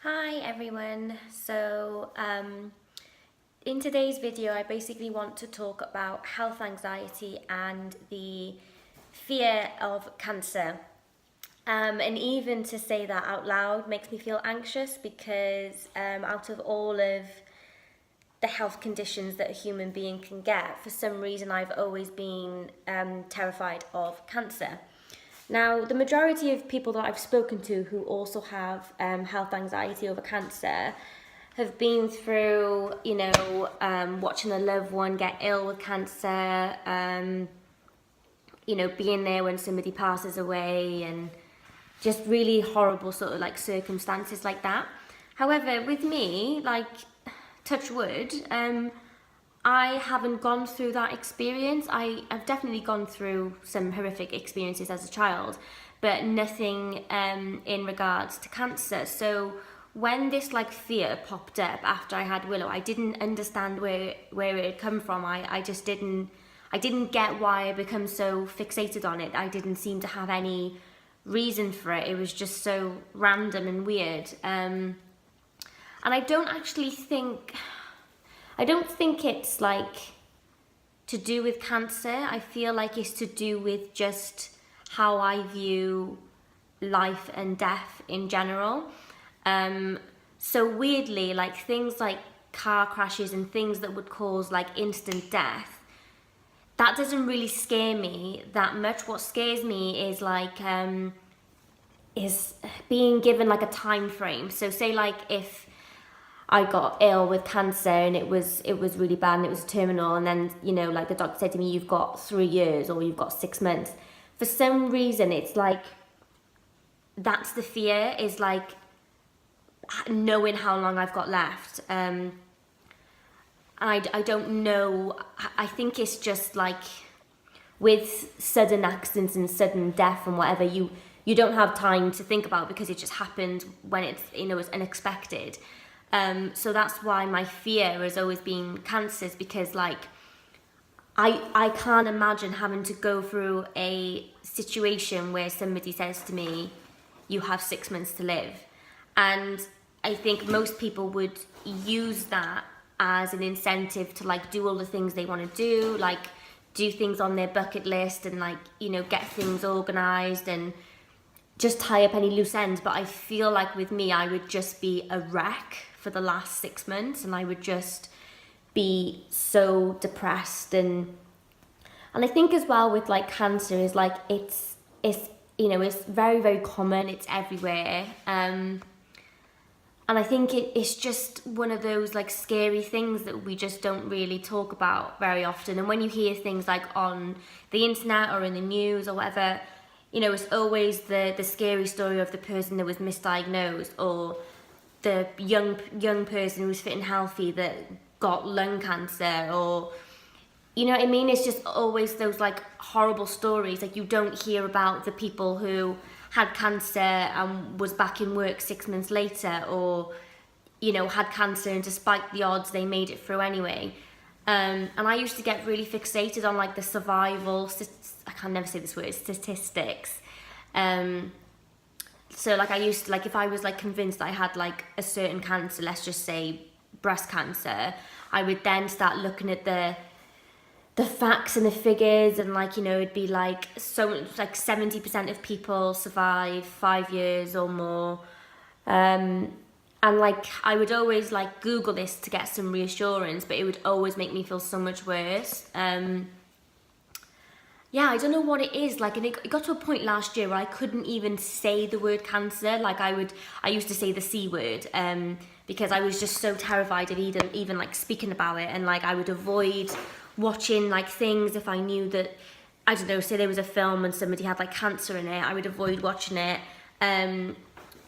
Hi everyone. In today's video I basically want to talk about health anxiety and the fear of cancer. And even to say that out loud makes me feel anxious because out of all of the health conditions that a human being can get, for some reason I've always been terrified of cancer. Now, the majority of people that I've spoken to who also have health anxiety over cancer have been through, watching a loved one get ill with cancer, being there when somebody passes away, and just really horrible sort of like circumstances like that. However, with me, touch wood, I haven't gone through that experience. I've definitely gone through some horrific experiences as a child, but nothing in regards to cancer. So when this fear popped up after I had Willow, I didn't understand where it had come from. I just didn't get why I become so fixated on it. I didn't seem to have any reason for it. It was just so random and weird. And I don't think it's to do with cancer. I feel like it's to do with just how I view life and death in general. So weirdly, things like car crashes and things that would cause instant death, that doesn't really scare me that much. What scares me is being given a time frame. So say if I got ill with cancer and it was really bad and it was terminal, and then the doctor said to me, you've got 3 years or you've got 6 months. For some reason it's that's the fear, is knowing how long I've got left. I don't know. I think it's just with sudden accidents and sudden death and whatever, you don't have time to think about because it just happened when it's unexpected. So that's why my fear has always been cancers, because I can't imagine having to go through a situation where somebody says to me, you have 6 months to live. And I think most people would use that as an incentive to do all the things they want to do things on their bucket list and get things organized and just tie up any loose ends. But I feel with me, I would just be a wreck for the last 6 months, and I would just be so depressed. And I think as well with cancer is it's very, very common, it's everywhere. And I think it's just one of those scary things that we just don't really talk about very often. And when you hear things on the internet or in the news or whatever, it's always the scary story of the person that was misdiagnosed, or the young person who was fit and healthy that got lung cancer, or you know what I mean? It's just always those horrible stories. You don't hear about the people who had cancer and was back in work 6 months later, or had cancer and despite the odds they made it through anyway. And I used to get really fixated on the survival, I can never say this word, statistics. So I used to, if I was convinced I had a certain cancer, let's just say breast cancer, I would then start looking at the facts and the figures, and it'd be so 70% of people survive 5 years or more. And I would always Google this to get some reassurance, but it would always make me feel so much worse. Yeah, I don't know what it is. And it got to a point last year where I couldn't even say the word cancer. I used to say the C word, because I was just so terrified of even speaking about it. And I would avoid watching things if I knew that, I don't know, say there was a film and somebody had cancer in it, I would avoid watching it.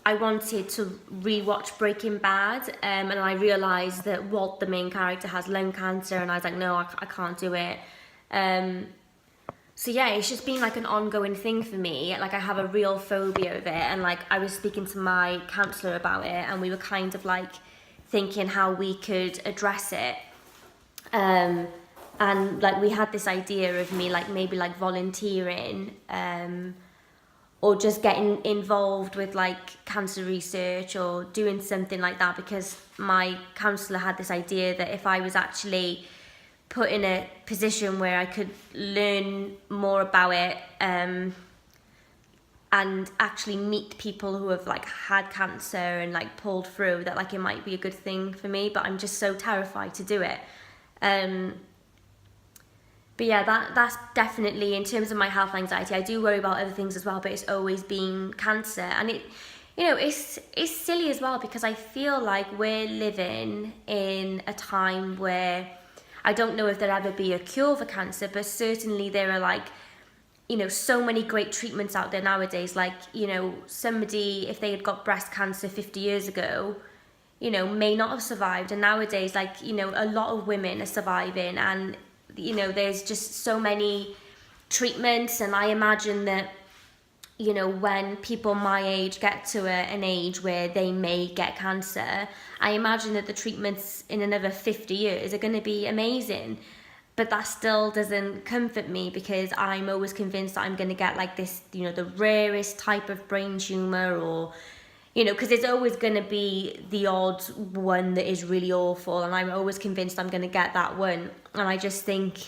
I wanted to rewatch Breaking Bad, and I realised that Walt, the main character, has lung cancer, and I was no, I can't do it. So yeah, it's just been an ongoing thing for me. I have a real phobia of it, and I was speaking to my counsellor about it, and we were kind of thinking how we could address it. And we had this idea of me maybe volunteering, or just getting involved with like cancer research or doing something like that, because my counsellor had this idea that if I was actually put in a position where I could learn more about it, and actually meet people who have like had cancer and like pulled through, that like it might be a good thing for me, but I'm just so terrified to do it. But yeah, that's definitely, in terms of my health anxiety, I do worry about other things as well, but it's always been cancer. And it, you know, it's silly as well, because I feel like we're living in a time where I don't know if there'll ever be a cure for cancer, but certainly there are like, you know, so many great treatments out there nowadays. Like, you know, somebody, if they had got breast cancer 50 years ago, you know, may not have survived. And nowadays, like, you know, a lot of women are surviving, and, you know, there's just so many treatments. And I imagine that, you know, when people my age get to an age where they may get cancer, I imagine that the treatments in another 50 years are going to be amazing. But that still doesn't comfort me, because I'm always convinced that I'm going to get like this, you know, the rarest type of brain tumour, or, you know, because there's always going to be the odd one that is really awful, and I'm always convinced I'm going to get that one. And I just think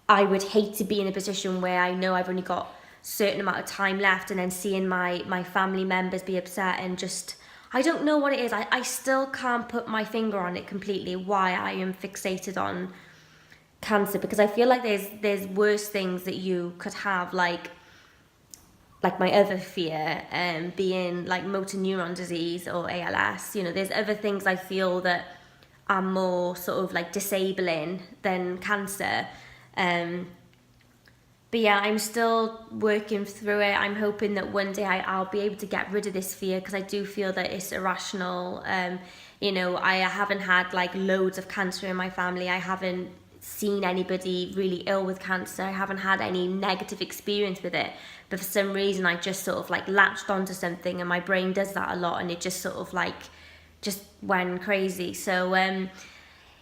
I would hate to be in a position where I know I've only got a certain amount of time left, and then seeing my family members be upset, and just, I don't know what it is. I still can't put my finger on it completely, why I am fixated on cancer, because I feel like there's worse things that you could have, like my other fear, being like motor neuron disease or ALS. You know, there's other things I feel that are more sort of like disabling than cancer. But yeah, I'm still working through it. I'm hoping that one day I'll be able to get rid of this fear, because I do feel that it's irrational. You know, I haven't had like loads of cancer in my family. I haven't seen anybody really ill with cancer. I haven't had any negative experience with it, but for some reason I just sort of like latched onto something, and my brain does that a lot, and it just sort of like just went crazy. So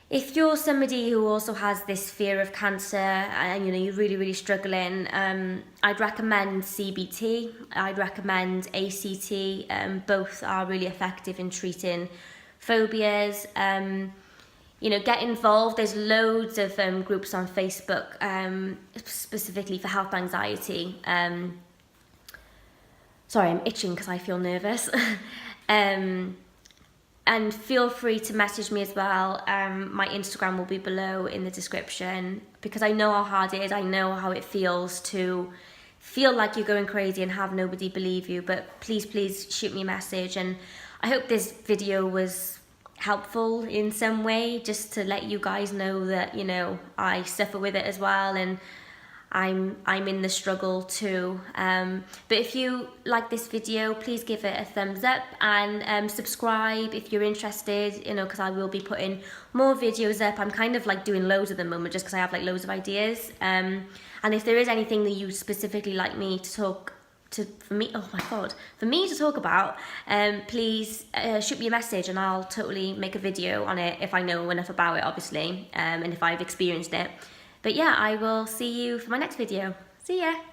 if you're somebody who also has this fear of cancer, and you know, you're really struggling, I'd recommend CBT, I'd recommend ACT. Both are really effective in treating phobias. You know, get involved. There's loads of groups on Facebook, specifically for health anxiety. Sorry, I'm itching because I feel nervous. And feel free to message me as well. My Instagram will be below in the description, because I know how hard it is. I know how it feels to feel like you're going crazy and have nobody believe you. But please shoot me a message. And I hope this video was helpful in some way, just to let you guys know that, you know, I suffer with it as well, and I'm in the struggle too. But if you like this video, please give it a thumbs up, and subscribe if you're interested, you know, because I will be putting more videos up. I'm kind of like doing loads at the moment, just because I have like loads of ideas. And if there is anything that you specifically like me to talk for me to talk about, please shoot me a message, and I'll totally make a video on it if I know enough about it, obviously, and if I've experienced it. But yeah, I will see you for my next video. See ya!